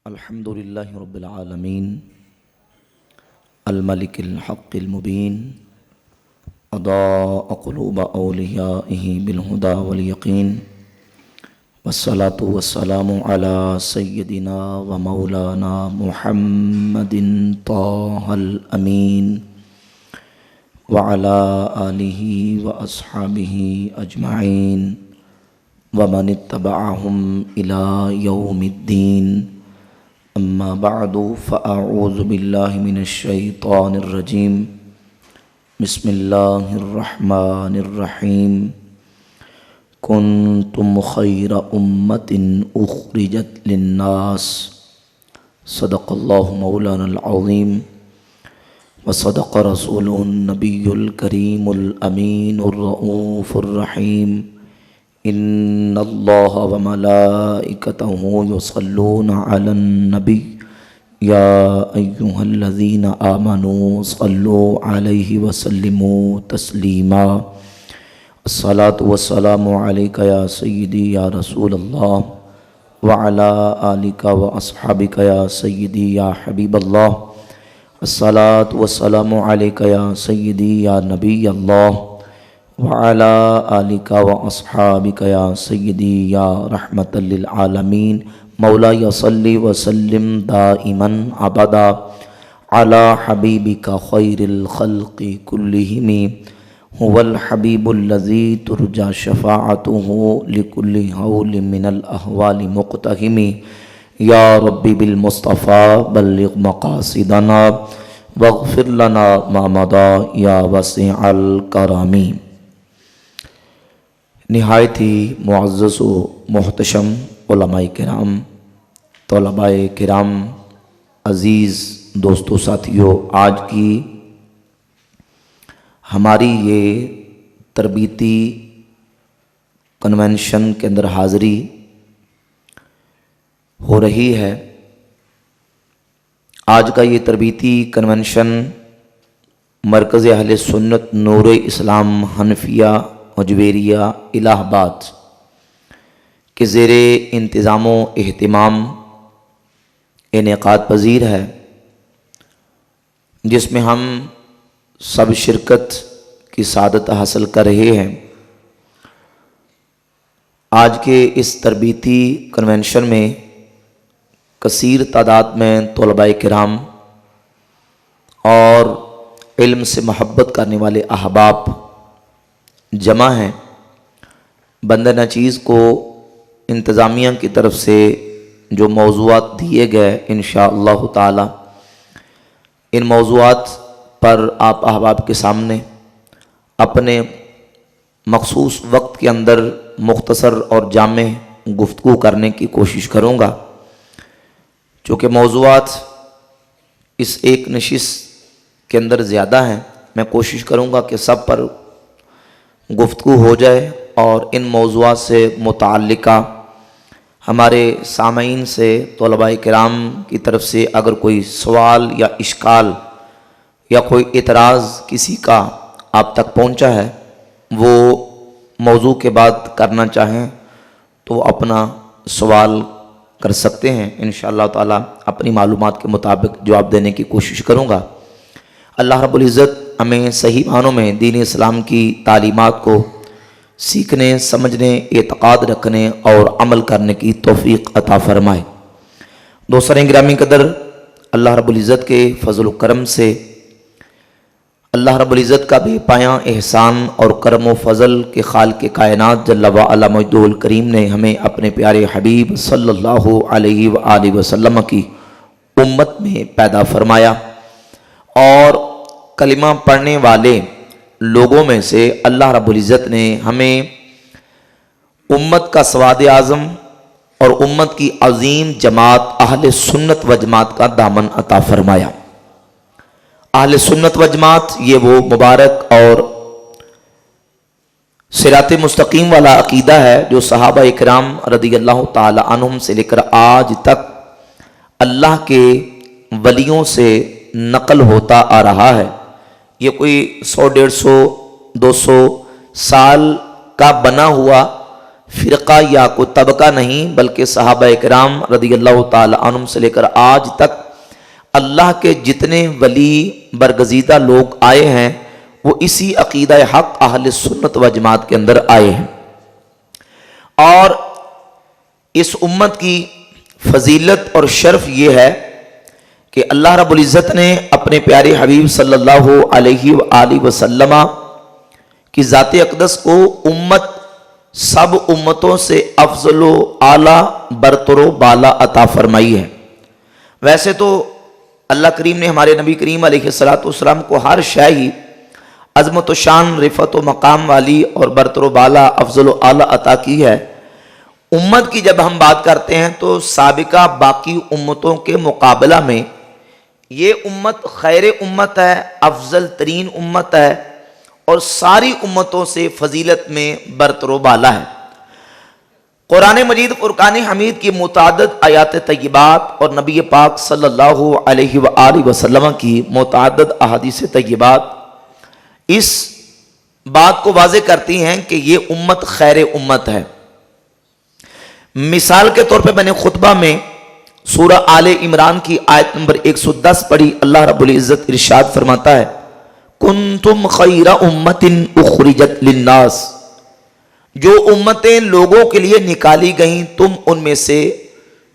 الحمد للہ رب العالمین الملک الحق المبین اضاء قلوب اولیائہ بالہدی والیقین والصلاة والسلام علی سیدنا و مولانا محمد طہ الامین وعلی آلہ و اصحابہ اجمعین ومن اتبعہم الی یوم الدین اما بعد فاعوذ باللہ من الشیطان الرجیم بسم اللہ الرحمن الرحیم کنتم خیر امت اخرجت للناس صدق اللہ مولانا العظیم وصدق رسوله النبی الکریم الامین الرؤوف الرحیم ان اللہ وملائکتہ یصلون علی النبی یا ایہا الذین آمنوا صلوا علیہ وسلموا تسلیما الصلاة والسلام علیک یا سیدی یا رسول اللہ وعلی آلک واصحابک یا سیدی یا حبیب اللہ الصلاة والسلام علیک یا سیدی یا نبی اللہ وعلی آلک واصحابک یا سیدی یا رحمت للعالمین مولایا صلی وسلم دائما ابدا علی حبیبک خیر الخلق کلہم هو الحبیب الذی ترجى شفاعته لكل حول من الاحوال مقتحم یا ربی بالمصطفى بلغ مقاصدنا واغفر لنا ما مضى یا وسیع الکرم۔ نہایت ہی معزز و محتشم علماء کرام، طلباء کرام، عزیز دوستو ساتھیو، آج کی ہماری یہ تربیتی کنونشن کے اندر حاضری ہو رہی ہے۔ آج کا یہ تربیتی کنونشن مرکز اہل سنت نور اسلام حنفیہ مجویریہ الہ آباد کے زیر انتظام و اہتمام انعقاد پذیر ہے، جس میں ہم سب شرکت کی سعادت حاصل کر رہے ہیں۔ آج کے اس تربیتی کنونشن میں کثیر تعداد میں طلباء کرام اور علم سے محبت کرنے والے احباب جمع ہیں۔ بندہ نچیز کو انتظامیہ کی طرف سے جو موضوعات دیے گئے انشاءاللہ تعالی ان موضوعات پر آپ احباب کے سامنے اپنے مخصوص وقت کے اندر مختصر اور جامع گفتگو کرنے کی کوشش کروں گا۔ چونکہ موضوعات اس ایک نشست کے اندر زیادہ ہیں، میں کوشش کروں گا کہ سب پر گفتگو ہو جائے اور ان موضوعات سے متعلقہ ہمارے سامعین سے طلباء کرام کی طرف سے اگر کوئی سوال یا اشکال یا کوئی اعتراض کسی کا آپ تک پہنچا ہے، وہ موضوع کے بعد کرنا چاہیں تو وہ اپنا سوال کر سکتے ہیں۔ انشاءاللہ تعالی اپنی معلومات کے مطابق جواب دینے کی کوشش کروں گا۔ اللہ رب العزت ہمیں صحیح معنوں میں دین اسلام کی تعلیمات کو سیکھنے، سمجھنے، اعتقاد رکھنے اور عمل کرنے کی توفیق عطا فرمائے۔ دوستان گرامی قدر، اللہ رب العزت کے فضل و کرم سے اللہ رب العزت کا بے پایاں احسان اور کرم و فضل کے خالق کائنات جل وعلا مجدہ الکریم نے ہمیں اپنے پیارے حبیب صلی اللہ علیہ وآلہ وسلم کی امت میں پیدا فرمایا اور کلمہ پڑھنے والے لوگوں میں سے اللہ رب العزت نے ہمیں امت کا سواد اعظم اور امت کی عظیم جماعت اہل سنت و جماعت کا دامن عطا فرمایا۔ اہل سنت و جماعت یہ وہ مبارک اور صراط مستقیم والا عقیدہ ہے جو صحابہ اکرام رضی اللہ تعالی عنہم سے لے کر آج تک اللہ کے ولیوں سے نقل ہوتا آ رہا ہے۔ یہ کوئی 100 150 200 سال کا بنا ہوا فرقہ یا کوئی طبقہ نہیں، بلکہ صحابہ کرام رضی اللہ تعالی عنہم سے لے کر آج تک اللہ کے جتنے ولی برگزیدہ لوگ آئے ہیں وہ اسی عقیدہ حق اہل سنت و جماعت کے اندر آئے ہیں۔ اور اس امت کی فضیلت اور شرف یہ ہے کہ اللہ رب العزت نے اپنے پیارے حبیب صلی اللہ علیہ وآلہ وسلم کی ذات اقدس کو امت سب امتوں سے افضل و اعلیٰ برتر و بالا عطا فرمائی ہے۔ ویسے تو اللہ کریم نے ہمارے نبی کریم علیہ السلام کو ہر شے ہی عظمت و شان، رفعت و مقام والی اور برتر و بالا، افضل و اعلیٰ عطا کی ہے۔ امت کی جب ہم بات کرتے ہیں تو سابقہ باقی امتوں کے مقابلہ میں یہ امت خیر امت ہے، افضل ترین امت ہے اور ساری امتوں سے فضیلت میں برتر و بالا ہے۔ قرآن مجید فرقان حمید کی متعدد آیات طیبات اور نبی پاک صلی اللہ علیہ وآلہ وسلم کی متعدد احادیث طیبات اس بات کو واضح کرتی ہیں کہ یہ امت خیر امت ہے۔ مثال کے طور پہ میں نے خطبہ میں سورہ آل عمران کی آیت نمبر 110 پڑھی۔ اللہ رب العزت ارشاد فرماتا ہے کنتم خیر امت اخرجت للناس، جو امتیں لوگوں کے لیے نکالی گئیں تم ان میں سے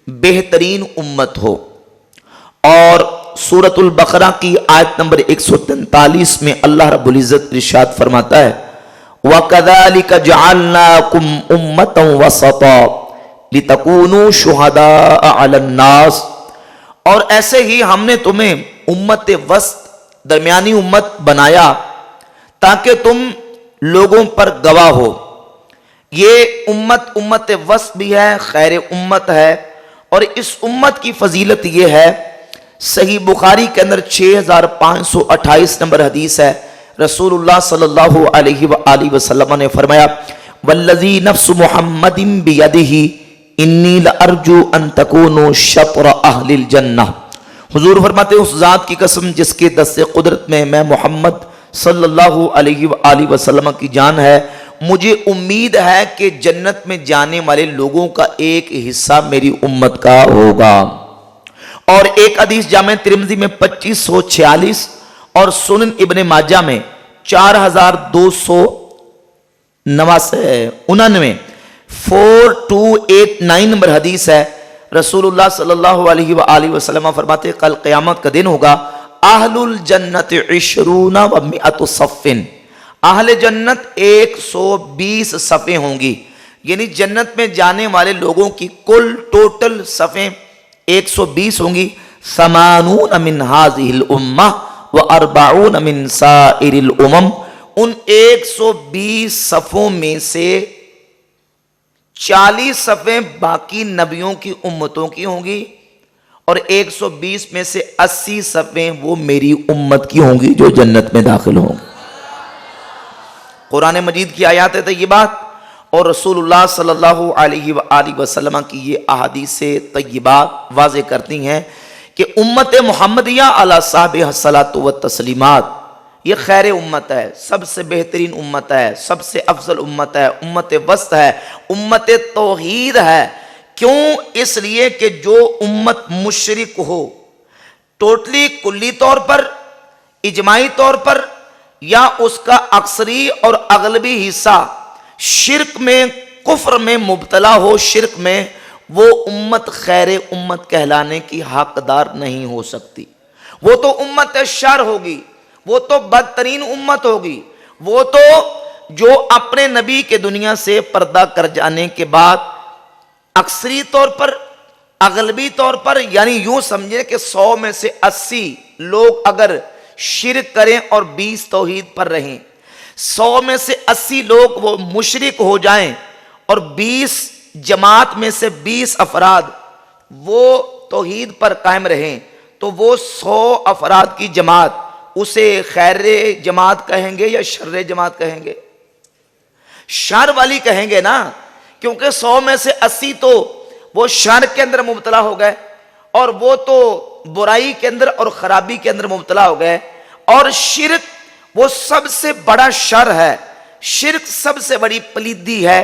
بہترین امت ہو۔ اور سورۃ البقرہ کی آیت نمبر 143 میں اللہ رب العزت ارشاد فرماتا ہے وَكَذَلِكَ جَعَلْنَاكُمْ أُمَّةً وَسَطًا لِتَكُونُوا شُهَدَاءَ عَلَى النَّاسِ، اور ایسے ہی ہم نے تمہیں امت وسط، درمیانی امت بنایا تاکہ تم لوگوں پر گواہ ہو۔ یہ امت وسط بھی ہے، خیر امت ہے، اور اس امت کی فضیلت یہ ہے، صحیح بخاری کے اندر 6528 نمبر حدیث ہے، رسول اللہ صلی اللہ علیہ وآلہ وسلم نے فرمایا والذی نفس محمد بیدہ انی لارجو ان تکونوا شطر اہل الجنہ، حضور فرماتے ہیں اس ذات کی قسم جس کے دست قدرت میں محمد صلی اللہ علیہ وآلہ وسلم کی جان ہے، مجھے امید ہے کہ جنت میں جانے والے لوگوں کا ایک حصہ میری امت کا ہوگا۔ اور ایک حدیث جامع ترمذی میں 2546 اور سنن ابن ماجہ میں 4299 4289 نمبر حدیث ہے، رسول اللہ صلی اللہ علیہ وآلہ وسلم فرماتے کل قیامت کا دن ہوگا اہل الجنت 20 و 100 صف، اہل جنت 120 صفیں ہوں گی، یعنی جنت میں جانے والے لوگوں کی کل ٹوٹل صفیں 120 ہوں گی۔ 80 من هذه الامہ و40 من سائر الامم، ان 120 صفوں میں سے 40 صفیں باقی نبیوں کی امتوں کی ہوں گی اور 120 میں سے 80 صفیں وہ میری امت کی ہوں گی جو جنت میں داخل ہوں گی۔ قرآن مجید کی آیات طیبات اور رسول اللہ صلی اللہ علیہ وآلہ وسلم کی یہ احادیث طیبات واضح کرتی ہیں کہ امت محمدیہ علی صاحبہ الصلاۃ والتسلیمات یہ خیر امت ہے، سب سے بہترین امت ہے، سب سے افضل امت ہے، امت وسط ہے، امت توحید ہے۔ کیوں؟ اس لیے کہ جو امت مشرک ہو، ٹوٹلی کلی طور پر، اجماعی طور پر، یا اس کا اکثری اور اغلبی حصہ شرک میں، کفر میں مبتلا ہو، شرک میں، وہ امت خیر امت کہلانے کی حقدار نہیں ہو سکتی۔ وہ تو امت شر ہوگی، وہ تو بدترین امت ہوگی، وہ تو جو اپنے نبی کے دنیا سے پردہ کر جانے کے بعد اکثری طور پر، اغلبی طور پر، یعنی یوں سمجھے کہ 100 میں سے 80 لوگ اگر شرک کریں اور 20 توحید پر رہیں، 100 میں سے 80 لوگ وہ مشرک ہو جائیں اور 20 جماعت میں سے 20 افراد وہ توحید پر قائم رہیں، تو وہ 100 افراد کی جماعت اسے خیر جماعت کہیں گے یا شر جماعت کہیں گے؟ شر والی کہیں گے نا، کیونکہ 100 میں سے 80 تو وہ شر کے اندر مبتلا ہو گئے اور وہ تو برائی کے اندر اور خرابی کے اندر مبتلا ہو گئے، اور شرک وہ سب سے بڑا شر ہے، شرک سب سے بڑی پلیدی ہے،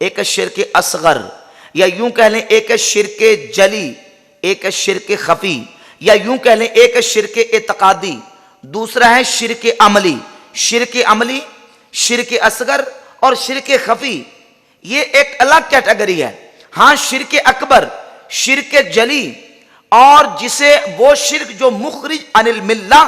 ایک ہے شرک اصغر، یا یوں کہہ لیں ایک ہے شرک جلی، ایک ہے شرک خفی، یا یوں کہہ لیں ایک ہے شرک اعتقادی، دوسرا ہے شرک عملی۔ شرک عملی، شرک اصغر اور شرک خفی یہ ایک الگ کیٹیگری ہے۔ ہاں شرک اکبر، شرک جلی، اور جسے وہ شرک جو مخرج عن الملہ،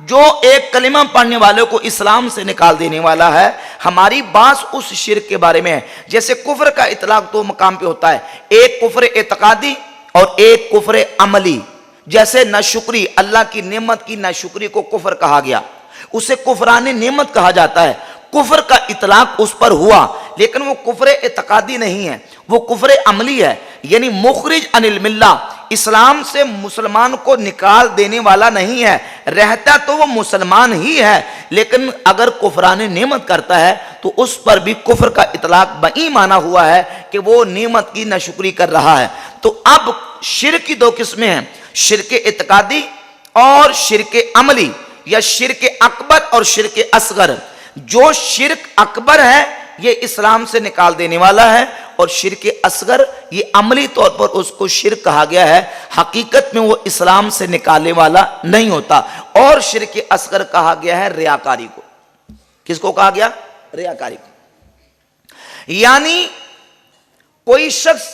جو ایک کلمہ پڑھنے والے کو اسلام سے نکال دینے والا ہے، ہماری بات اس شرک کے بارے میں ہے۔ جیسے کفر کا اطلاق دو مقام پہ ہوتا ہے، ایک کفر اعتقادی اور ایک کفر عملی۔ جیسے ناشکری، اللہ کی نعمت کی ناشکری کو کفر کہا گیا، اسے کفران نعمت کہا جاتا ہے۔ کفر کا اطلاق اس پر ہوا، لیکن وہ کفر اعتقادی نہیں ہے، وہ کفر عملی ہے، یعنی مخرج عن الملہ، اسلام سے مسلمان کو نکال دینے والا نہیں ہے، رہتا تو وہ مسلمان ہی ہے، لیکن اگر کفران نعمت کرتا ہے تو اس پر بھی کفر کا اطلاق بئی معنی ہوا ہے کہ وہ نعمت کی ناشکری کر رہا ہے۔ تو اب شرک کی دو قسمیں ہیں، شرک اعتقادی اور شرک عملی، یا شرک اکبر اور شرک اصغر۔ جو شرک اکبر ہے یہ اسلام سے نکال دینے والا ہے، اور شرک اصغر یہ عملی طور پر اس کو شرک کہا گیا ہے، حقیقت میں وہ اسلام سے نکالنے والا نہیں ہوتا۔ اور شرک اصغر کہا گیا ہے ریاکاری کو۔ کس کو کہا گیا؟ ریاکاری کو۔ یعنی کوئی شخص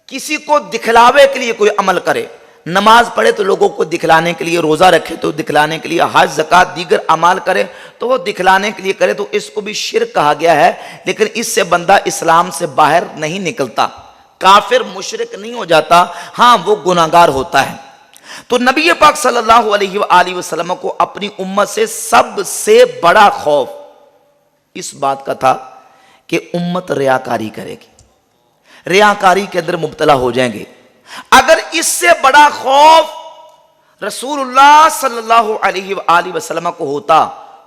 کسی کو دکھلاوے کے لیے کوئی عمل کرے، نماز پڑھے تو لوگوں کو دکھلانے کے لیے، روزہ رکھے تو دکھلانے کے لیے، حج زکوٰۃ دیگر اعمال کرے تو وہ دکھلانے کے لیے کرے، تو اس کو بھی شرک کہا گیا ہے۔ لیکن اس سے بندہ اسلام سے باہر نہیں نکلتا، کافر مشرک نہیں ہو جاتا، ہاں وہ گناہگار ہوتا ہے۔ تو نبی پاک صلی اللہ علیہ وآلہ وسلم کو اپنی امت سے سب سے بڑا خوف اس بات کا تھا کہ امت ریاکاری کرے گی، ریاکاری کے اندر مبتلا ہو جائیں گے۔ اگر اس سے بڑا خوف رسول اللہ صلی اللہ علیہ وآلہ وسلم کو ہوتا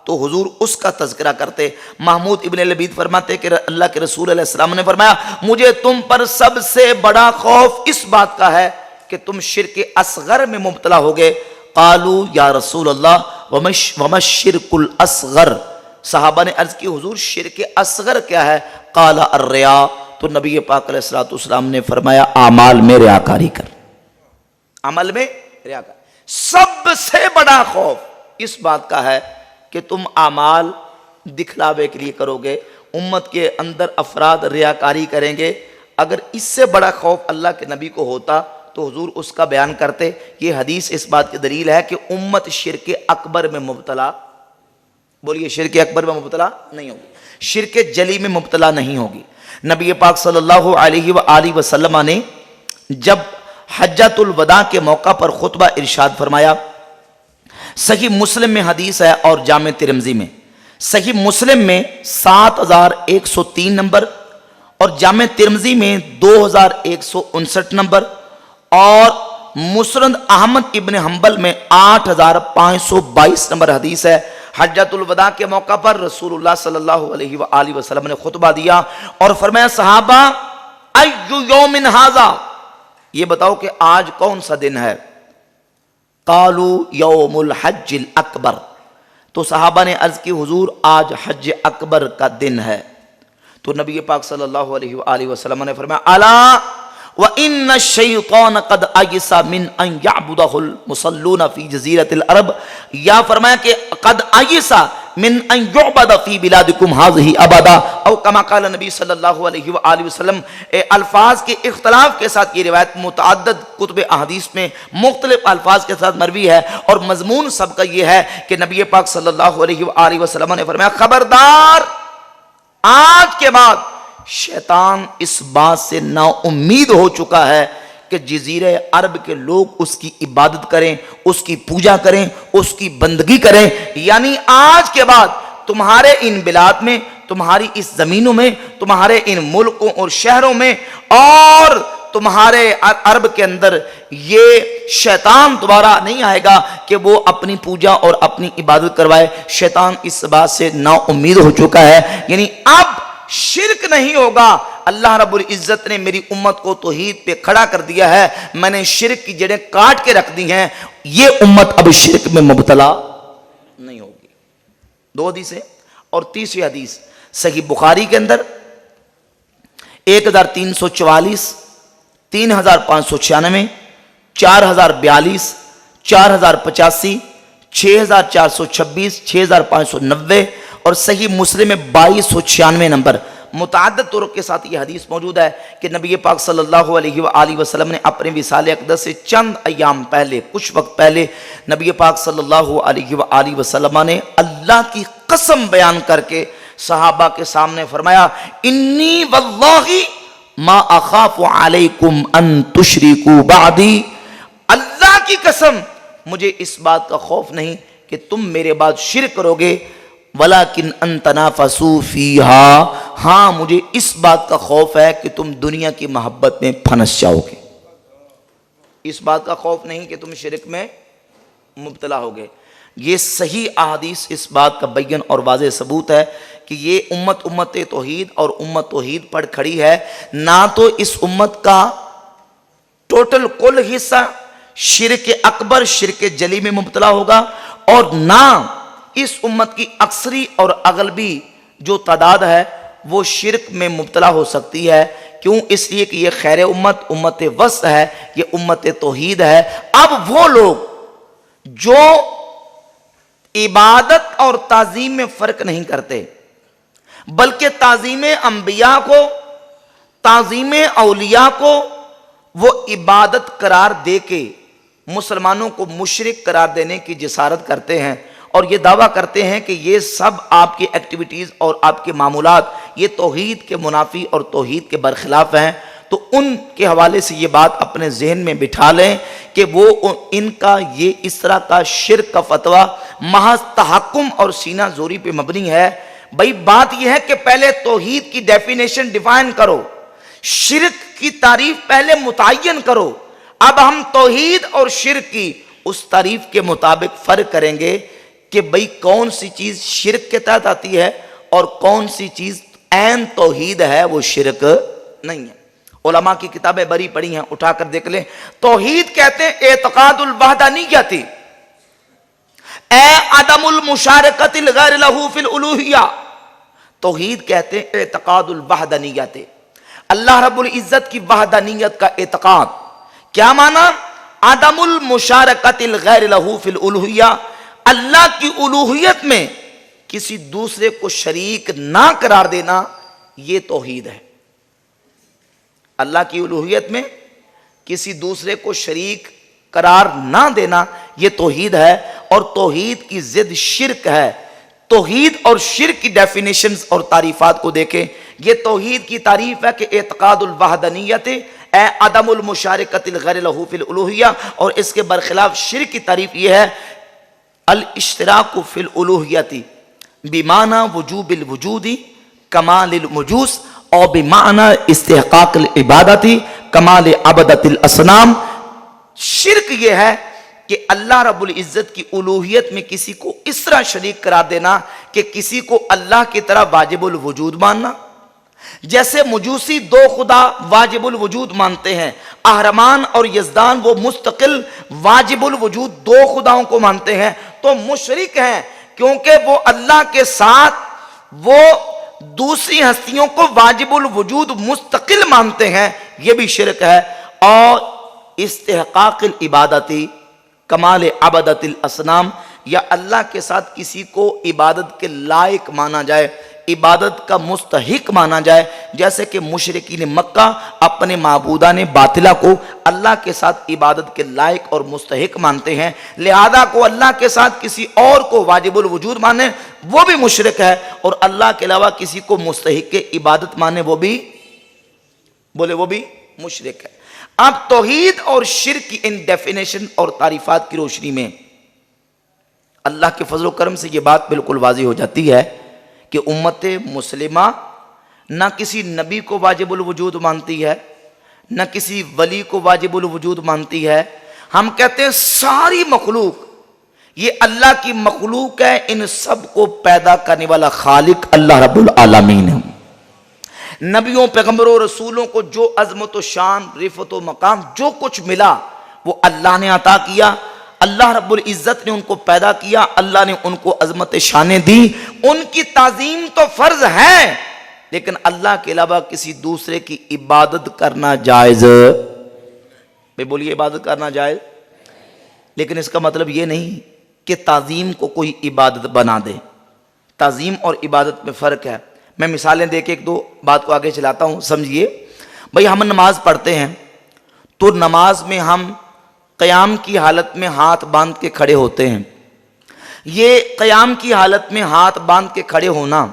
تو حضور اس کا تذکرہ کرتے۔ محمود ابن لبید فرماتے کہ اللہ کے رسول علیہ السلام نے فرمایا مجھے تم پر سب سے بڑا خوف اس بات کا ہے کہ تم شرک اصغر میں مبتلا ہوگے۔ قالوا یا رسول اللہ وما الشرک الاصغر، صحابہ نے عرض کی حضور شرک اصغر کیا ہے؟ قال الریا، تو نبی پاک علیہ السلام نے فرمایا اعمال میں ریاکاری کر، عمل میں ریاکاری۔ سب سے بڑا خوف اس بات کا ہے کہ تم اعمال دکھلاوے کے لیے کرو گے، امت کے اندر افراد ریاکاری کریں گے۔ اگر اس سے بڑا خوف اللہ کے نبی کو ہوتا تو حضور اس کا بیان کرتے۔ یہ حدیث اس بات کی دلیل ہے کہ امت شرک اکبر میں مبتلا، بولیے شرک اکبر میں مبتلا نہیں ہوگی، شرک جلی میں مبتلا نہیں ہوگی۔ نبی پاک صلی اللہ علیہ وآلہ وسلم نے جب حجۃ الوداع کے موقع پر خطبہ ارشاد فرمایا، صحیح مسلم میں حدیث ہے اور جامع ترمذی میں، صحیح مسلم میں 7103 نمبر اور جامع ترمذی میں 2159 نمبر اور مسند احمد ابن حنبل میں 8522 نمبر حدیث ہے۔ حجۃ الوداع کے موقع پر رسول اللہ صلی اللہ علیہ وآلہ وسلم نے خطبہ دیا اور فرمایا صحابہ ایو یوم ھذا، یہ بتاؤ کہ آج کون سا دن ہے؟ قالوا یوم الحج الاکبر، تو صحابہ نے عرض کی حضور آج حج اکبر کا دن ہے۔ تو نبی پاک صلی اللہ علیہ وآلہ وسلم نے فرمایا الا وَإِنَّ الشَّيْطَانَ قَدْ أَيِّسَ مِنْ أَنْ يَعْبُدَهُ الْمُصَلُّونَ فِي جَزِيرَةِ الْعَرَبِ، یا فرمایا کہ قَدْ أَيِّسَ مِنْ أَنْ يُعْبَدَ فِي بِلَادِكُمْ هَذِهِ أَبَدًا، او کما قال نبی صلی اللہ علیہ وآلہ وسلم۔ الفاظ کے اختلاف کے ساتھ یہ روایت متعدد کتب احادیث میں مختلف الفاظ کے ساتھ مروی ہے، اور مضمون سب کا یہ ہے کہ نبی پاک صلی اللہ علیہ وآلہ وسلم نے فرمایا خبردار، آج کے بعد شیطان اس بات سے نا امید ہو چکا ہے کہ جزیرہ عرب کے لوگ اس کی عبادت کریں، اس کی پوجا کریں، اس کی بندگی کریں۔ یعنی آج کے بعد تمہارے ان بلاد میں، تمہاری اس زمینوں میں، تمہارے ان ملکوں اور شہروں میں اور تمہارے عرب کے اندر یہ شیطان دوبارہ نہیں آئے گا کہ وہ اپنی پوجا اور اپنی عبادت کروائے۔ شیطان اس بات سے نا امید ہو چکا ہے، یعنی اب شرک نہیں ہوگا۔ اللہ رب العزت نے میری امت کو توحید پہ کھڑا کر دیا ہے، میں نے شرک کی جڑیں کاٹ کے رکھ دی ہیں، یہ امت اب شرک میں مبتلا نہیں ہوگی۔ دو حدیثیں، اور تیسری حدیث صحیح بخاری کے اندر 1344, 3596, 4042, 4085, 6426, 6590 اور صحیح مسلم میں 2296 نمبر متعدد طرق کے ساتھ یہ حدیث موجود ہے کہ نبی پاک صلی اللہ علیہ وآلہ وسلم نے اپنے وصال اقدس سے چند ایام پہلے، کچھ وقت پہلے، نبی پاک صلی اللہ علیہ وآلہ وسلم نے اللہ کی قسم بیان کر کے صحابہ کے سامنے فرمایا، انی واللہ ما اخاف علیکم ان تشرکوا بعدی، اللہ کی قسم مجھے اس بات کا خوف نہیں کہ تم میرے بعد شرک کرو گے، ولیکن ان تنافسوا فیہا، ہاں مجھے اس بات کا خوف ہے کہ تم دنیا کی محبت میں پھنس جاؤ گے، اس بات کا خوف نہیں کہ تم شرک میں مبتلا ہوگے۔ یہ صحیح احادیث اس بات کا بیان اور واضح ثبوت ہے کہ یہ امت توحید اور امت توحید پر کھڑی ہے، نہ تو اس امت کا ٹوٹل کل حصہ شرک اکبر شرک جلی میں مبتلا ہوگا، اور نہ اس امت کی اکثری اور اغلبی جو تعداد ہے وہ شرک میں مبتلا ہو سکتی ہے۔ کیوں؟ اس لیے کہ یہ خیر امت وسط ہے، یہ امت توحید ہے۔ اب وہ لوگ جو عبادت اور تعظیم میں فرق نہیں کرتے، بلکہ تعظیم انبیاء کو، تعظیم اولیاء کو وہ عبادت قرار دے کے مسلمانوں کو مشرک قرار دینے کی جسارت کرتے ہیں، اور یہ دعویٰ کرتے ہیں کہ یہ سب آپ کی ایکٹیویٹیز اور آپ کے معمولات یہ توحید کے منافی اور توحید کے برخلاف ہیں، تو ان کے حوالے سے یہ بات اپنے ذہن میں بٹھا لیں کہ وہ ان کا یہ اس طرح کا شرک کا فتویٰ محض تحکم اور سینہ زوری پہ مبنی ہے۔ بھئی بات یہ ہے کہ پہلے توحید کی ڈیفینیشن ڈیفائن کرو، شرک کی تعریف پہلے متعین کرو، اب ہم توحید اور شرک کی اس تعریف کے مطابق فرق کریں گے کہ بھئی کون سی چیز شرک کے تحت آتی ہے اور کون سی چیز عین توحید ہے، وہ شرک نہیں ہے۔ علماء کی کتابیں بری پڑھی ہیں، اٹھا کر دیکھ لیں۔ توحید کہتے ہیں اعتقاد الوحدانیت، اے عدم المشارکت الغیر لہو فی الالوہیہ، توحید کہتے ہیں اعتقاد الوحدانیت، اللہ رب العزت کی وحدانیت کا اعتقاد۔ کیا معنی؟ عدم المشارکت الغیر لہو فی الالوہیہ، اللہ کی الوہیت میں کسی دوسرے کو شریک نہ قرار دینا، یہ توحید ہے۔ اللہ کی الوہیت میں کسی دوسرے کو شریک قرار نہ دینا یہ توحید ہے، اور توحید کی ضد شرک ہے۔ توحید اور شرک کی ڈیفینیشنز اور تعریفات کو دیکھیں۔ یہ توحید کی تعریف ہے کہ اعتقاد الوحدانیت اے عدم المشارکت الغیر لہو فی الالوہیہ، اور اس کے برخلاف شرک کی تعریف یہ ہے الاشتراک فی الالوہیت بمعنی وجوب الوجود کمال المجوس، اور بمعنی استحقاق العبادتی کمال عبادت الاصنام۔ شرک یہ ہے کہ اللہ رب العزت کی الوہیت میں کسی کو اس طرح شریک قرار دینا کہ کسی کو اللہ کی طرح واجب الوجود ماننا۔ جیسے مجوسی دو خدا واجب الوجود مانتے ہیں، اہرمان اور یزدان وہ مستقل واجب الوجود دو خداؤں کو مانتے ہیں، تو مشرک ہیں کیونکہ وہ اللہ کے ساتھ وہ دوسری ہستیوں کو واجب الوجود مستقل مانتے ہیں، یہ بھی شرک ہے۔ اور استحقاق العبادتی کمال عبادت الاصنام، یا اللہ کے ساتھ کسی کو عبادت کے لائق مانا جائے، عبادت کا مستحق مانا جائے، جیسے کہ مشرکین مکہ اپنے معبودان باطلہ کو اللہ کے ساتھ عبادت کے لائق اور مستحق مانتے ہیں، لہذا کو اللہ کے ساتھ کسی اور کو واجب الوجود مانے وہ بھی مشرک ہے، اور اللہ کے علاوہ کسی کو مستحق عبادت مانے وہ بھی مشرک ہے۔ اب توحید اور شرک کی ان ڈیفینیشن اور تعریفات کی روشنی میں اللہ کے فضل و کرم سے یہ بات بالکل واضح ہو جاتی ہے کہ امت مسلمہ نہ کسی نبی کو واجب الوجود مانتی ہے، نہ کسی ولی کو واجب الوجود مانتی ہے۔ ہم کہتے ہیں ساری مخلوق یہ اللہ کی مخلوق ہے، ان سب کو پیدا کرنے والا خالق اللہ رب العالمین ہے۔ نبیوں پیغمبروں رسولوں کو جو عظمت و شان رفعت و مقام جو کچھ ملا وہ اللہ نے عطا کیا، اللہ رب العزت نے ان کو پیدا کیا، اللہ نے ان کو عظمت شانیں دی، ان کی تعظیم تو فرض ہے، لیکن اللہ کے علاوہ کسی دوسرے کی عبادت کرنا جائز، بھئی بولیے عبادت کرنا جائز، لیکن اس کا مطلب یہ نہیں کہ تعظیم کو کوئی عبادت بنا دے۔ تعظیم اور عبادت میں فرق ہے۔ میں مثالیں دے کے ایک دو بات کو آگے چلاتا ہوں، سمجھیے۔ بھئی ہم نماز پڑھتے ہیں تو نماز میں ہم قیام کی حالت میں ہاتھ باندھ کے کھڑے ہوتے ہیں۔ یہ قیام کی حالت میں ہاتھ باندھ کے کھڑے ہونا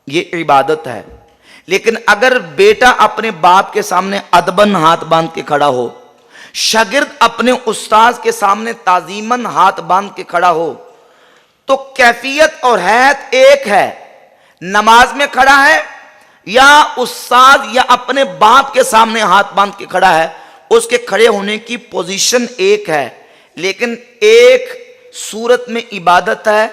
یہ عبادت ہے، لیکن اگر بیٹا اپنے باپ کے سامنے ادباً ہاتھ باندھ کے کھڑا ہو، شاگرد اپنے استاذ کے سامنے تعظیماً ہاتھ باندھ کے کھڑا ہو، تو کیفیت اور حیت ایک ہے۔ نماز میں کھڑا ہے یا استاد یا اپنے باپ کے سامنے ہاتھ باندھ کے کھڑا ہے، اس کے کھڑے ہونے کی پوزیشن ایک ہے، لیکن ایک صورت میں عبادت ہے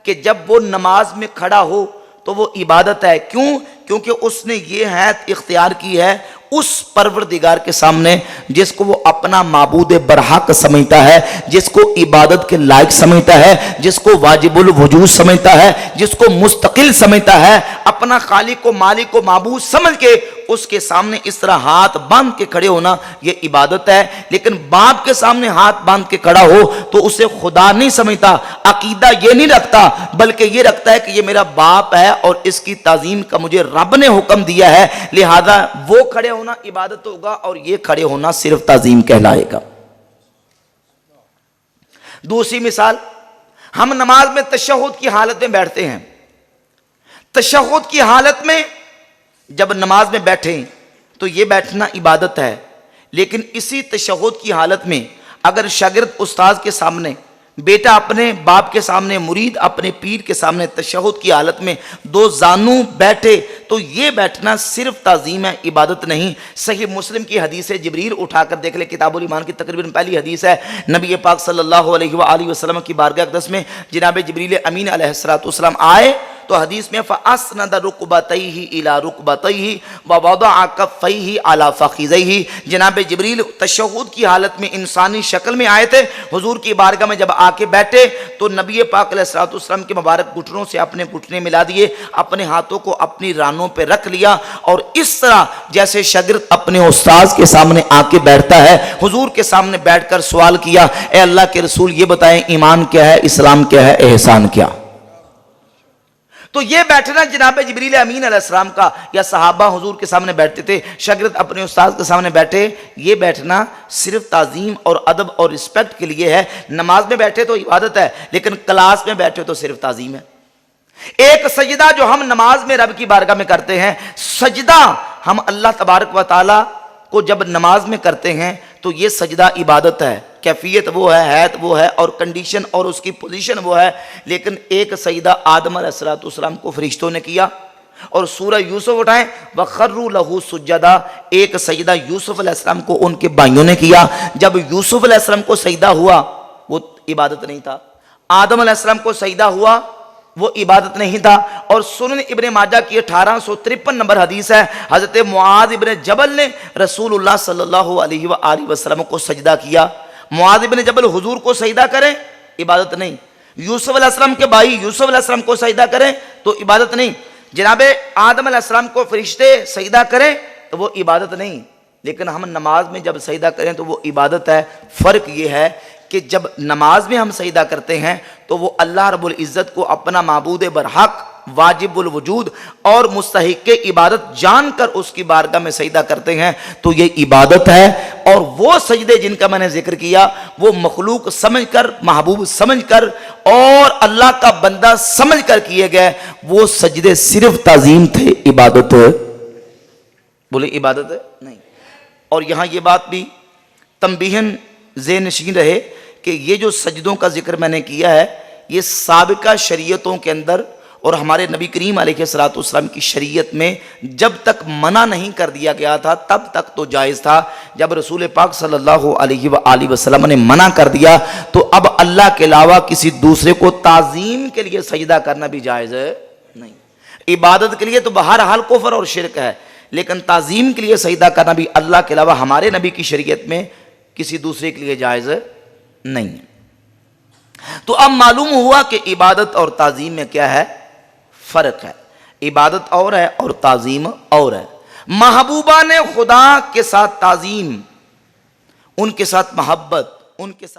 کہ جب وہ نماز میں کھڑا ہو تو وہ عبادت ہے۔ کیوں؟ کیونکہ اس نے یہ حیثیت اختیار کی ہے اس پروردگار کے سامنے جس کو وہ اپنا معبود برحق سمجھتا ہے، جس کو عبادت کے لائق سمجھتا ہے، جس کو واجب الوجود سمجھتا ہے، جس کو مستقل سمجھتا ہے، اپنا خالق و مالک و معبود سمجھ کے اس کے سامنے اس طرح ہاتھ باندھ کے کھڑے ہونا یہ عبادت ہے۔ لیکن باپ کے سامنے ہاتھ باندھ کے کھڑا ہو تو اسے خدا نہیں سمجھتا، عقیدہ یہ نہیں رکھتا، بلکہ یہ رکھتا ہے کہ یہ میرا باپ ہے اور اس کی تعظیم کا مجھے رب نے حکم دیا ہے، لہذا وہ کھڑے ہونا عبادت ہوگا اور یہ کھڑے ہونا صرف تعظیم کہلائے گا۔ دوسری مثال، ہم نماز میں تشہد کی حالت میں بیٹھتے ہیں۔ تشہد کی حالت میں جب نماز میں بیٹھیں تو یہ بیٹھنا عبادت ہے، لیکن اسی تشہد کی حالت میں اگر شاگرد استاذ کے سامنے، بیٹا اپنے باپ کے سامنے، مرید اپنے پیر کے سامنے تشہد کی حالت میں دو زانو بیٹھے تو یہ بیٹھنا صرف تعظیم ہے، عبادت نہیں۔ صحیح مسلم کی حدیث جبریل اٹھا کر دیکھ لے، کتاب الایمان کی تقریباً پہلی حدیث ہے۔ نبی پاک صلی اللہ علیہ وآلہ وسلم کی بارگاہ اقدس میں جناب جبریل امین علیہ السلام آئے تو حدیث میں فَأَسْنَدَ رُكْبَتَيْهِ إِلَى رُكْبَتَيْهِ وَوَضَعَ كَفَّيْهِ عَلَى فَخِذَيْهِ۔ جناب جبریل تشہد کی حالت میں انسانی شکل میں آئے تھے، حضور کی بارگاہ میں جب آ کے بیٹھے تو نبی پاک علیہ السلام کے مبارک گھٹنوں سے اپنے گھٹنے ملا دیے، اپنے ہاتھوں کو اپنی رانوں پہ رکھ لیا، اور اس طرح جیسے شاگرد اپنے استاذ کے سامنے آ کے بیٹھتا ہے، حضور کے سامنے بیٹھ کر سوال کیا، اے اللہ کے رسول یہ بتائیں ایمان کیا ہے، اسلام کیا ہے، احسان کیا؟ تو یہ بیٹھنا جناب جبریل امین علیہ السلام کا، یا صحابہ حضور کے سامنے بیٹھتے تھے، شاگرد اپنے استاد کے سامنے بیٹھے، یہ بیٹھنا صرف تعظیم اور ادب اور رسپیکٹ کے لیے ہے۔ نماز میں بیٹھے تو عبادت ہے، لیکن کلاس میں بیٹھے تو صرف تعظیم ہے۔ ایک سجدہ جو ہم نماز میں رب کی بارگاہ میں کرتے ہیں، سجدہ ہم اللہ تبارک و تعالی کو جب نماز میں کرتے ہیں تو یہ سجدہ عبادت ہے، کیفیت وہ ہے، حیت وہ ہے، اور کنڈیشن اور اس کی پوزیشن وہ ہے۔ لیکن ایک سجدہ آدم علیہ السلام کو فرشتوں نے کیا، اور سورہ یوسف اٹھائیں وَخَرُّوا لَهُ سُجَّدًا، ایک سجدہ یوسف علیہ السلام کو ان کے بھائیوں نے کیا۔ جب یوسف علیہ السلام کو سجدہ ہوا وہ عبادت نہیں تھا، آدم علیہ السلام کو سجدہ ہوا وہ عبادت نہیں تھا۔ اور سنن ابن ماجہ کی 1853 نمبر حدیث ہے، حضرت معاذ ابن جبل نے رسول اللہ صلی اللہ علیہ وآلہ وسلم کو سجدہ کیا۔ معاذ ابن جبل حضور کو سجدہ کریں عبادت نہیں، یوسف علیہ السلام کے بھائی یوسف علیہ السلام کو سجدہ کریں تو عبادت نہیں، جناب آدم علیہ السلام کو فرشتے سجدہ کریں تو وہ عبادت نہیں، لیکن ہم نماز میں جب سجدہ کریں تو وہ عبادت ہے۔ فرق یہ ہے کہ جب نماز میں ہم سجدہ کرتے ہیں تو وہ اللہ رب العزت کو اپنا معبود برحق، واجب الوجود اور مستحق عبادت جان کر اس کی بارگاہ میں سجدہ کرتے ہیں تو یہ عبادت ہے۔ اور وہ سجدے جن کا میں نے ذکر کیا وہ مخلوق سمجھ کر، محبوب سمجھ کر اور اللہ کا بندہ سمجھ کر کیے گئے، وہ سجدے صرف تعظیم تھے، عبادت بولے عبادت نہیں۔ اور یہاں یہ بات بھی تنبیہن ذہن نشین رہے کہ یہ جو سجدوں کا ذکر میں نے کیا ہے یہ سابقہ شریعتوں کے اندر اور ہمارے نبی کریم علیہ السلام کی شریعت میں جب تک منع نہیں کر دیا گیا تھا تب تک تو جائز تھا۔ جب رسول پاک صلی اللہ علیہ وآلہ وسلم نے منع کر دیا تو اب اللہ کے علاوہ کسی دوسرے کو تعظیم کے لیے سجدہ کرنا بھی جائز نہیں۔ عبادت کے لیے تو بہرحال کفر اور شرک ہے، لیکن تعظیم کے لیے سجدہ کرنا بھی اللہ کے علاوہ ہمارے نبی کی شریعت میں کسی دوسرے کے لیے جائز نہیں ہے۔ تو اب معلوم ہوا کہ عبادت اور تعظیم میں کیا ہے، فرق ہے۔ عبادت اور ہے اور تعظیم اور ہے. محبوبہ نے خدا کے ساتھ تعظیم، ان کے ساتھ محبت، ان کے ساتھ